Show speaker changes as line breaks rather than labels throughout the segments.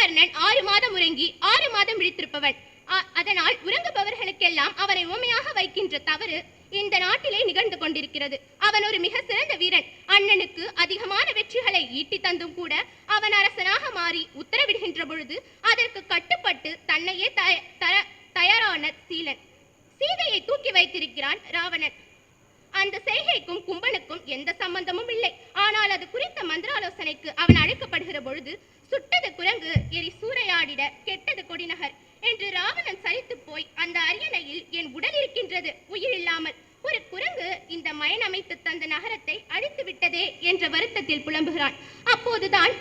கும்பகர்ணன் 6 மாதம் உறங்கி 6 மாதம் விழித்திருப்பவன். அதனால் உறங்குபவர்களுக்கெல்லாம் அவனை உண்மையாக வைக்கின்ற தவறு இந்த நாட்டிலே நிகழ்ந்து கொண்டிருக்கிறது. அவன் ஒரு மிக சிறந்த வீரன். அண்ணனுக்கு அதிகமான வெற்றிகளை ஈட்டி தந்தும் கூட அவன் அரசனாக மாறி உத்தரவிடுகின்ற பொழுது அதற்கு கட்டுப்பட்டு தன்னையே தயாரான சீலன். சீதையை தூக்கி வைத்திருக்கிறான் ராவணன். அந்த செய்கைக்கும் கும்பனுக்கும் எந்த சம்பந்தமும் இல்லை. ஆனால் அது குறித்த மந்திராலோசனைக்கு அவன் அழைக்கப்படுகிற பொழுது சுட்டது குரங்கு எரி சூறையாடிட கெட்டது கொடிநகர் என்று ராவணன் சலித்து போய் அந்த அரியணையில் என் உடல் இருக்கின்றது உயிர் இல்லாமல். ஒரு குரங்கு இந்த மயனமைத்து தந்த நகரத்தை அழித்து விட்டதே என்ற வருத்தத்தில் புலம்புகிறான். அப்போதுதான்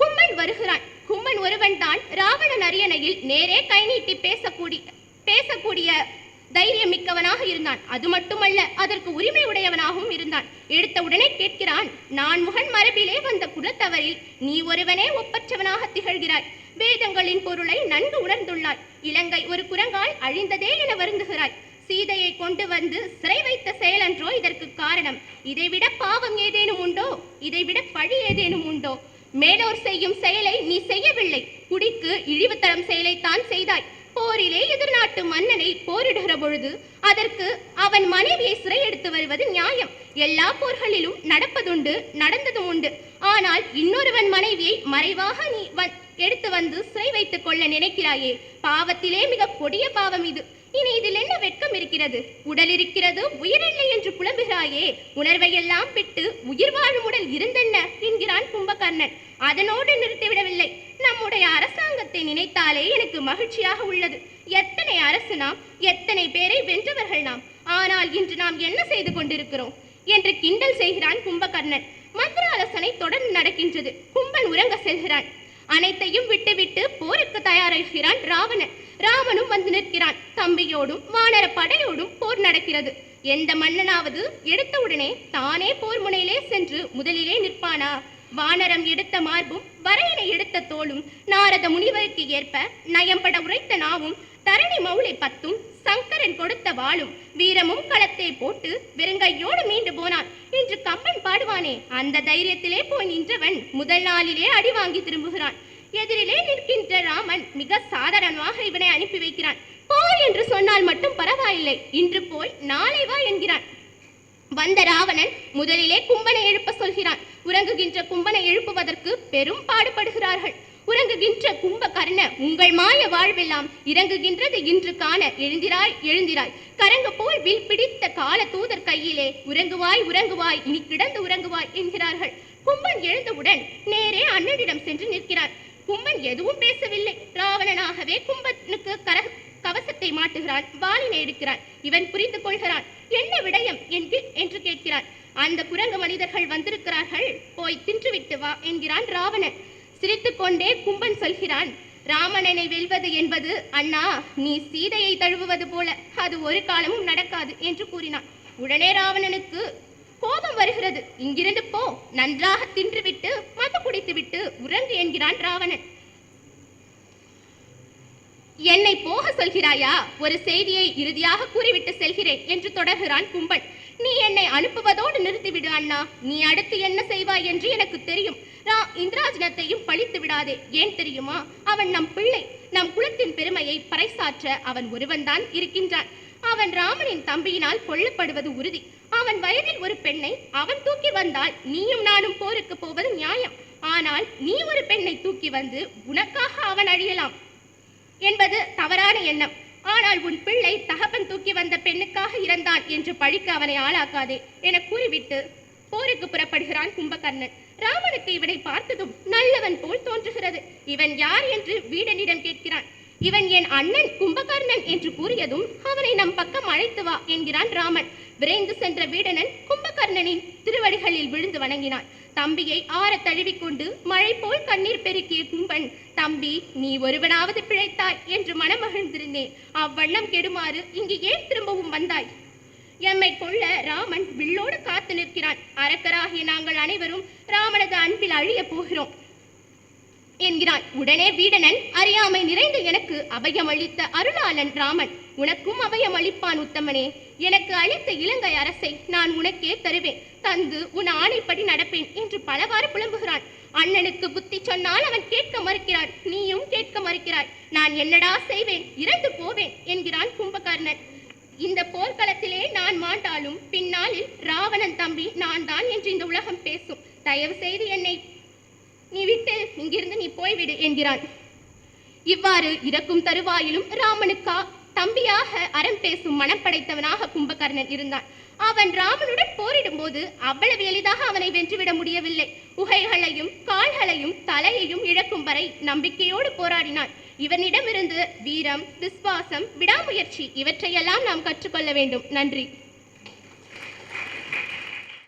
கும்பன் வருகிறான். கும்பன் ஒருவன் தான் ராவணன் அரியணையில் நேரே கை நீட்டி பேசக்கூடிய தைரியம் மிக்கவனாக இருந்தான். அது மட்டுமல்ல, அதற்கு உரிமை உடையவனாகவும் இருந்தான். எடுத்த உடனே கேட்கிறான், நான் முகன் மரபிலே வந்த குலத்தவரில் நீ ஒருவனே ஒப்பற்றவனாக திகழ்கிறாய். வேதங்களின் பொருளை நன்கு உணர்ந்துள்ளாய். இலங்கை ஒரு குரங்கால் அழிந்ததே என வருந்துகிறாய். சீதையை கொண்டு வந்து சிறை வைத்த செயலன்றோ இதற்கு காரணம்? இதைவிட பாவம் ஏதேனும் உண்டோ? இதைவிட பழி ஏதேனும் உண்டோ? மேலோர் செய்யும் செயலை நீ செய்யவில்லை. குடிக்கு இழிவு தரும் செயலைத்தான் செய்தாய். போரிலே எதிர்நாட்டு மன்னனை போரிடுகிற பொழுது அதற்கு அவன் மனைவியை சிறை எடுத்து வருவது நியாயம். எல்லா போர்களிலும் நடப்பதுண்டு, நடந்ததும் உண்டு. ஆனால் இன்னொருவன் மனைவியை மறைவாக நீ எடுத்து வந்து சிறை வைத்துக் கொள்ள நினைக்கிறாயே, பாவத்திலே மிக கொடிய பாவம் இது. இனி இதில் என்ன வெட்கம் இருக்கிறது? உடல் இருக்கிறது, உயிரில்லை என்று புலம்புகிறாயே. உணர்வையெல்லாம் விட்டு உயிர் வாழும் உடல் இருந்தென்ன என்கிறான் கும்பகர்ணன். அதனோடு நிறுத்திவிடவில்லை. நம்முடைய அரசாங்கத்தை நினைத்தாலே எனக்கு மகிழ்ச்சியாக உள்ளது. எத்தனை அரசு நாம், எத்தனை பேரை வென்றவர்கள் நாம். ஆனால் இன்று நாம் என்ன செய்து கொண்டிருக்கிறோம் என்று கிண்டல் செய்கிறான் கும்பகர்ணன். மந்திர ஆலோசனை தொடர்ந்து நடக்கின்றது. கும்பன் உறங்க செல்கிறான். அனைத்தையும் விட்டுவிட்டு போருக்கு தயாராகிறான் ராவணன். ராமனும் வந்து நிற்கிறான். தம்பியோடும் வானர படையோடும் போர் நடக்கிறது. எந்த மன்னனாவது எடுத்தவுடனே தானே போர் முனையிலே சென்று முதலிலே நிற்பானா? வானரம் எடுத்த மார்பும் வரையனை எடுத்த தோளும் நாரத முனிவருக்கு ஏற்ப நயம்பட உரைத்த நாவும் தரணி மௌளை 10 சங்கரன் கொடுத்த வாளும் வீரமும் களத்தை போட்டு வெறுங்கையோடு மீண்டு போனான் என்று கம்பன் பாடுவானே, அந்த தைரியத்திலே போய் நின்றவன் முதல் நாளிலே அடி வாங்கி திரும்புகிறான். எதிரிலே நிற்கின்ற ராமன் மிக சாதாரணமாக இவனை அனுப்பி வைக்கிறான். போ என்று சொன்னால் மட்டும் பரவாயில்லை, இன்று போய் நாளை வா என்கிறான். வந்த ராவணன் முதலிலே கும்பனை எழுப்ப சொல்கிறான். உறங்குகின்ற கும்பனை எழுப்புவதற்கு பெரும் பாடுபடுகிறார்கள். உறங்குகின்ற கும்பகர்ண, உங்கள் மாய வாழ்வெல்லாம் இறங்குகின்றது இன்று காண, எழுந்திராய் எழுந்திராய். கரங்கு போல் வில் பிடித்த கால தூதர் கையிலே உறங்குவாய் உறங்குவாய், இனி கிடந்து உறங்குவாய் என்கிறார்கள். கும்பன் எழுந்தவுடன் நேரே அண்ணனிடம் சென்று நிற்கிறான். கும்பன் எதுவும் பேசவில்லை. ராவணனாகவே கும்பனுக்கு கவசத்தை மாட்டுகிறான். வாளினை எடுக்கிறான். இவன் புரிந்து கொள்கிறான். என்ன விடயம் என்று கேட்கிறான். அந்த குரங்கு மனிதர்கள் வந்திருக்கிறார்கள், போய் தின்றுவிட்டு வா என்கிறான் ராவணன். சிரித்துக்கொண்டே கும்பன் சொல்கிறான், ராமணனை வெல்வது என்பது அண்ணா நீ சீதையை தழுவுவது போல, அது ஒரு காலமும் நடக்காது என்று கூறினான். உடனே ராவணனுக்கு கோபம் வருகிறது. இங்கிருந்து போ, நன்றாக தின்றுவிட்டு மது குடித்துவிட்டு உறங்கு என்கிறான் ராவணன். என்னை போக சொல்கிறாயா? ஒரு செய்தியை இறுதியாக கூறிவிட்டு செல்கிறேன் என்று தொடர்கிறான் கும்பன். நீ என்னை அனுப்புவதோடு நிறுத்திவிடு அண்ணா. நீ அடுத்து என்ன செய்வாய் என்று எனக்கு தெரியும். இந்திராஜனத்தையும் பழித்து விடாதே. ஏன் தெரியுமா? அவன் நம் பிள்ளை. நம் குலத்தின் பெருமையை பறைசாற்ற அவன் ஒருவன்தான் இருக்கின்றான். அவன் ராமனின் தம்பியினால் கொல்லப்படுவது உறுதி. அவன் வயதில் ஒரு பெண்ணை அவன் தூக்கி வந்தால் நீயும் நானும் போருக்கு போவது நியாயம். ஆனால் நீ ஒரு பெண்ணை தூக்கி வந்து உனக்காக அவன் அழியலாம் என்பது தவறான எண்ணம். ஆனால் உன் பிள்ளை தகப்பன் தூக்கி வந்த பெண்ணுக்காக இறந்தான் என்று பழிக்க அவனை ஆளாக்காதே என கூறிவிட்டு போருக்கு புறப்படுகிறான் கும்பகர்ணன். ராமனுக்கு இவனை பார்த்ததும் நல்லவன் போல் தோன்றுகிறது. இவன் யார் என்று வீடனிடம் கேட்கிறான். இவன் என் அண்ணன் கும்பகர்ணன் என்று கூறியதும் அவனை நம் பக்கம் அழைத்து வா என்கிறான் ராமன். விரைந்து சென்ற வீடனன் கும்பகர்ணனின் திருவடிகளில் விழுந்து வணங்கினான். தம்பியை ஆற தழுவிக்கொண்டு மழை போல் கண்ணீர் பெருக்கிய கும்பன், தம்பி நீ ஒருவனாவது பிழைத்தாய் என்று மனமகிழ்ந்திருந்தேன். அவ்வண்ணம் கெடுமாறு இங்கு ஏன் திரும்பவும் வந்தாய்? எம்மை கொள்ள ராமன் வில்லோடு காத்து நிற்கிறான். அரக்கராகிய நாங்கள் அனைவரும் ராமனது அன்பில் அழிய போகிறோம் என்கிறான். உடனே வீடனன், அறியாமை நிறைந்த எனக்கு அபயம் அளித்த அருளாளன் ராமன் உனக்கும் அபயம் அளிப்பான் உத்தமனே. எனக்கு அளித்த இலங்கை அரசை நான் உனக்கே தருவேன். தந்து உன் ஆணைப்படி நடப்பேன் என்று பலவாறு புலம்புகிறான். அண்ணனுக்கு புத்தி சொன்னால் அவன் கேட்க மறுக்கிறான். நீயும் கேட்க மறுக்கிறாய். நான் என்னடா செய்வேன்? இறந்து போவேன் என்கிறான் கும்பகர்ணன். இந்த போர்க்களத்திலே நான் மாண்டாலும் பின்னாளில் ராவணன் தம்பி நான் தான் என்று இந்த உலகம் பேசும். தயவு செய்து என்னை நீ விட்டு இங்கிருந்து நீ போய்விடு என்கிறான். இவ்வாறு இறக்கும் தருவாயிலும் ராமனுக்கா தம்பியாக அறம் பேசும் மனம் படைத்தவனாக கும்பகர்ணன் இருந்தான். அவன் ராமனுடன் போரிடும் போது அவ்வளவு எளிதாக அவனை வென்றுவிட முடியவில்லை. உகைகளையும் கால்களையும் தலையையும் இழக்கும் வரை நம்பிக்கையோடு போராடினான். இவனிடமிருந்து வீரம், விசுவாசம், விடாமுயற்சி இவற்றையெல்லாம் நாம் கற்றுக்கொள்ள வேண்டும். நன்றி.